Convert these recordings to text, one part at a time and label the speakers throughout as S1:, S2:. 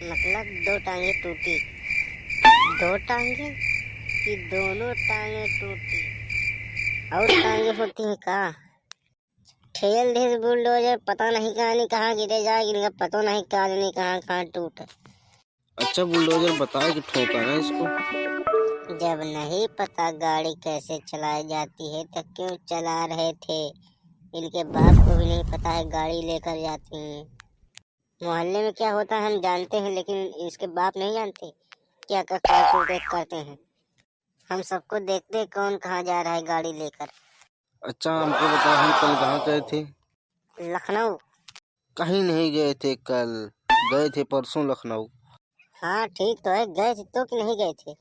S1: मतलब दो टांगे टूटी। दो टांगे कि दोनों टांगे टूटी? और टांगे होती हैं का? ठेल दे बुलडोजर, पता नहीं कहाँ गिरे जाए, इनका पता नहीं कहाँ टूटे।
S2: अच्छा बुलडोजर बताए कि ठोका ना इसको।
S1: जब नहीं पता गाड़ी कैसे चलाई जाती है तो क्यों चला रहे थे? इनके बाप को भी नहीं पता है गाड़ी लेकर जाती हैं। मोहल्ले में क्या होता है हम जानते हैं, लेकिन इसके बाप नहीं जानते क्या करते हैं। हम सबको देखते हैं कौन कहाँ जा रहा है गाड़ी लेकर।
S2: अच्छा हमको बताओ, हम कल कहाँ गए थे?
S1: लखनऊ।
S2: कहीं नहीं गए थे कल, गए थे परसों लखनऊ।
S1: हाँ ठीक तो है, गए थे तो कि नहीं गए थे?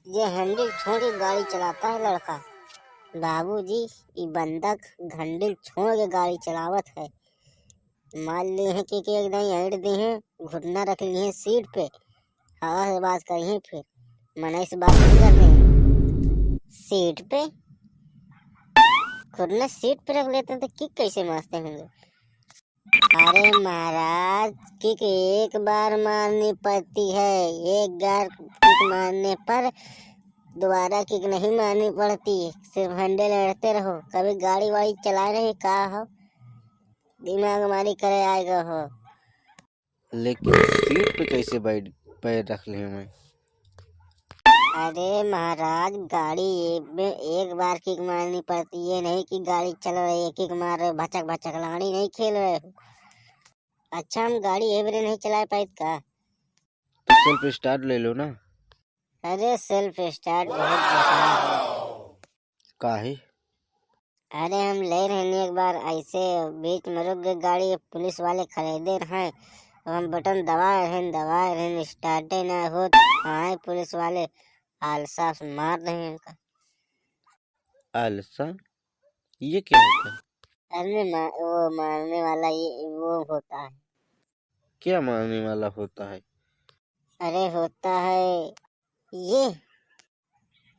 S1: ये हैंडल छोड़ के गाड़ी चलाता है लड़का। बाबूजी ये बंदक घंडिल छोड़ के गाड़ी चलावत है। मान लिए हैं कि एकदम ऐड दी हैं, घुटना रख लिए हैं सीट पे, हवा से बात करी हैं, फिर मना से बात नहीं करते हैं। सीट पे घुटना सीट पे रख लेते हैं तो किक कैसे मारते होंगे? अरे महाराज, किक एक बार मारनी पड़ती है, एक बार किक मारने पर दोबारा किक नहीं मारनी पड़ती। सिर्फ हैंडल अड़ते रहो, कभी गाड़ी वाड़ी चला रहे का हो, दिमाग हमारी करे आएगा हो।
S2: लेकिन सीट पे कैसे बैठ पैर रख ले मैं?
S1: अरे महाराज, गाड़ी में एक बार किक मारनी पड़ती है, नहीं कि गाड़ी चल रही है किक मार रहे भचक भचक लाड़ी नहीं खेल रहे हो। अच्छा हम गाड़ी एवरे नहीं चला पाए का?
S2: तो सेल्फ स्टार्ट ले लो ना।
S1: अरे सेल्फ स्टार्ट बहुत बेकार है।
S2: काहे?
S1: अरे हम ले रहे हैं एक बार, ऐसे बीच में रुक गई गाड़ी, पुलिस वाले खरीदे रहे, हम बटन दबा रहे हैं स्टार्ट ना हो, आए पुलिस वाले आलसा से मार रहे हैं हमका।
S2: आलसा? ये क्या होता है?
S1: अरे वो मारने वाला ये वो होता है।
S2: क्या मारने वाला होता है?
S1: अरे होता है ये।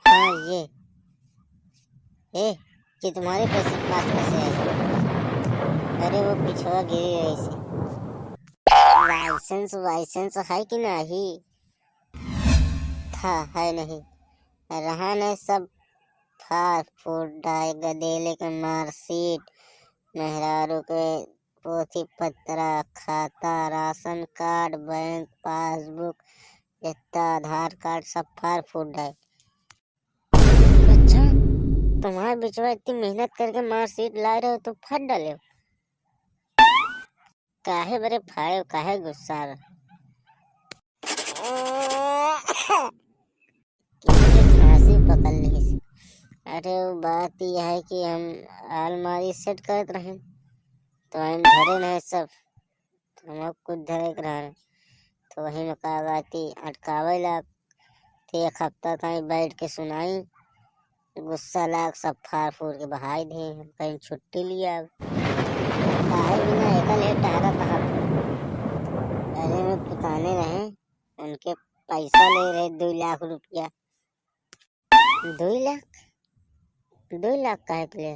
S1: हाँ ये तुम्हारे पैसे पास कैसे है? अरे वो पिछवा गिरी रही से। लाइसेंस है कि नहीं? था है नहीं, रहा नहीं, सब फाड़ फूट डाय, गधेले के मार्कशीट, मेहरारू के पोथी पत्रा, खाता, राशन कार्ड, बैंक पासबुक, जितना आधार कार्ड सब फाड़ फूट डाय। अच्छा तुम्हारे बिचवा इतनी मेहनत करके मार्कशीट ला रहे हो तो फट डाले हो? काहे बरे फाड़े, काहे गुस्सा रहे? खांसी पकड़ ली। अरे वो बात यह है कि हम अलमारी सेट करते रहे तो हम धरे नहीं सब, तो हम कुछ धरे के रहे तो वही में कागती अटकावे लग। तो एक हफ्ता कहीं बैठ के सुनाई, गुस्सा लाग सब फाड़ फूड़ के बहाई दे, हम कहीं छुट्टी लिया काहे बिना एकल है टहरा था। अरे में पुताने रहे, उनके पैसा ले रहे 2 लाख रुपया। 2 लाख? 2 लाख काहे के लिए?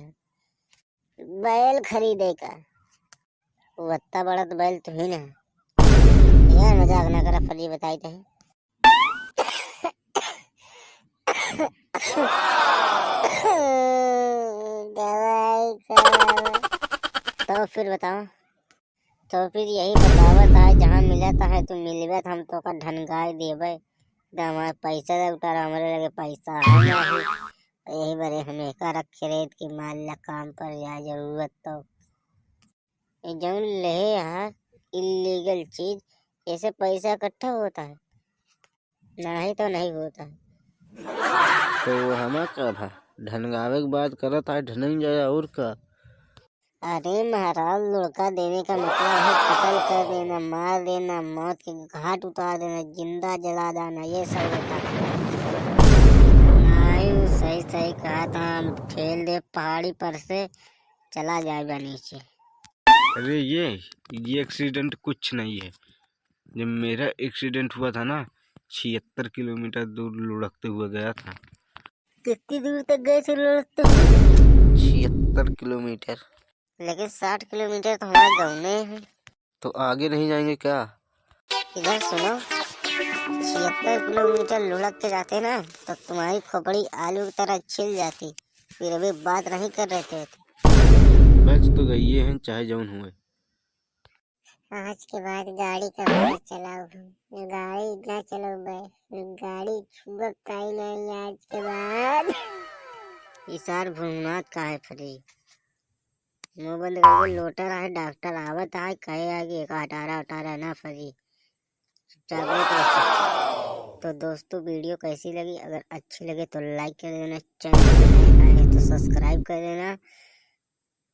S1: बैल खरीदे का? वो इतना बड़ा तो बैल तो ही ना। यार मजाक ना करा, फली बताई थे। दवाई तो फिर बताओ, तो फिर यही बतावत है जहाँ मिलत है तो मिलबे हम तो का ढनगाई देवे, हमारे पैसा दे उतार, हमारे लगे पैसा है नहीं, यही बरे हमें का खरीद के माल ला काम पर जा जरूरत तो जौन ले यार इलीगल चीज, ऐसे पैसा इकट्ठा होता है, नहीं तो नहीं होता है।
S2: तो हमा का था ढनगावे की बात करत है, ढनई जाया और का?
S1: अरे महाराज, लुढ़का देने का मतलब है कत्ल कर देना, मार देना, मौत के घाट उतार देना, जिंदा जला देना, ये सब होता है। आयु सही सही कहा था, हम ठेल दे पहाड़ी पर से चला जाएगा नीचे।
S2: अरे ये एक्सीडेंट कुछ नहीं है। जब मेरा एक्सीडेंट हुआ था ना, 76 किलोमीटर दूर लुढ़कते हुए गया था।
S1: कितनी दूर तक गए थे लुढ़कते?
S2: 76 किलोमीटर।
S1: लेकिन 60 किलोमीटर तो हमारे गाँव में है।
S2: तो आगे नहीं जाएंगे क्या?
S1: इधर सुनो, 76 किलोमीटर लुढ़क के जाते ना तो तुम्हारी खोपड़ी आलू की तरह छिल जाती। फिर अभी बात नहीं कर रहे थे।
S2: बच तो गई हैं चाहे जौन हुए।
S1: आज के बाद गाड़ी कभी चलाओ, गाड़ी ना चलो भाई, गाड़ी छुआ पाई नहीं आज के बाद। इसार भूमनाथ का है फ्री, मुंह बंद करके लोटा रहा है, डॉक्टर आवत है कहे आगे एक अटारा अटारा ना फ्री, जागरूक रहो। तो दोस्तों वीडियो कैसी लगी, अगर अच्छी लगे तो लाइक कर देना, चैनल पे नए आए हैं तो सब्सक्राइब कर देना,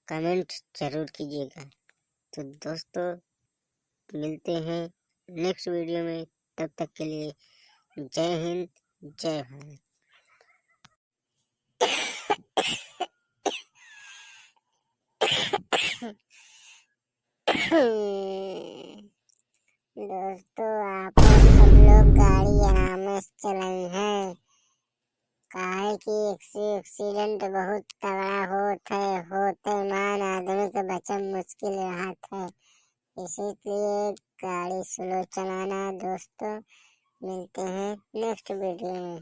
S1: कमेंट जरूर कीजिएगा। तो दोस्तों मिलते हैं नेक्स्ट वीडियो में, तब तक के लिए जय हिंद, जय भारत। दोस्तों आप सब लोग गाड़ी आराम से चलाई है, काहे कि एक्सीडेंट बहुत तगड़ा होते मान आदमी के बचन मुश्किल रहत है, इसीलिए गाड़ी स्लो चलाना। दोस्तों मिलते हैं नेक्स्ट वीडियो में।